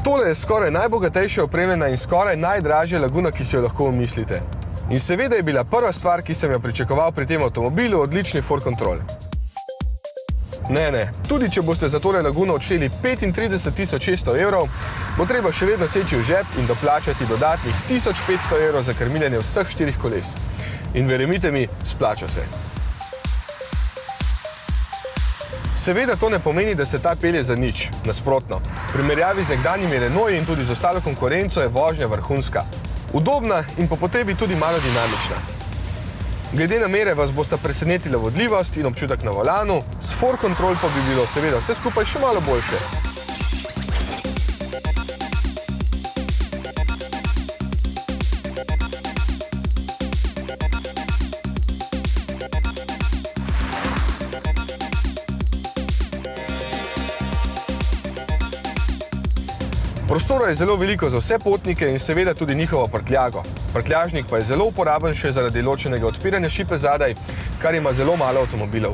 Tole je skoraj najbogatejša opremljena in skoraj najdražja laguna, ki si jo lahko umislite. In seveda je bila prva stvar, ki sem jo pričakoval pri tem avtomobilu, odlični Ford Control. Ne, tudi če boste za tole laguno odšteli 35.600 evrov, bo treba še vedno seči v žep in doplačati dodatnih 1500 evrov za krmiljenje vseh 4 koles. In verjemite mi, splača se. Seveda to ne pomeni, da se ta pelje za nič, nasprotno. V primerjavi z nekdanjimi Renaulti in tudi z ostalo konkurenco je vožnja vrhunska. Udobna in po potrebi tudi malo dinamična. Glede na mere vas bosta presenetila vodljivost in občutek na volanu, s Ford Control pa bi bilo seveda vse skupaj še malo boljše. Prostora je zelo veliko za vse potnike in seveda tudi njihovo prtljago. Prtljažnik pa je zelo uporaben še zaradi ločenega odpiranja šipe zadaj, kar ima zelo malo avtomobilov.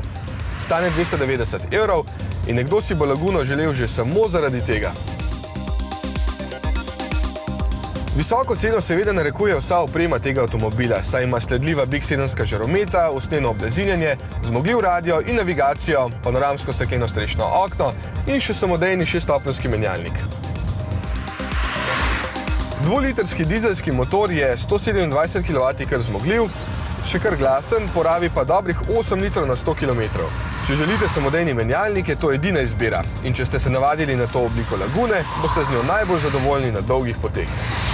Stane 290 evrov in nekdo si bo laguno želel že samo zaradi tega. Visoko ceno seveda narekuje vsa oprema tega avtomobila, saj ima sledljiva big-7-ska žarometa, usnjeno oblazinjanje, zmogljiv radio in navigacijo, panoramsko stekleno strečno okno in še samodejni 6-stopenjski menjalnik. Dvolitrski dizelski motor je 127 kW kar zmogljiv, še kar glasen, porabi pa dobrih 8 litrov na 100 km. Če želite samodejni menjalnik, je to edina izbira in če ste se navadili na to obliko lagune, boste z njo najbolj zadovoljni na dolgih poteh.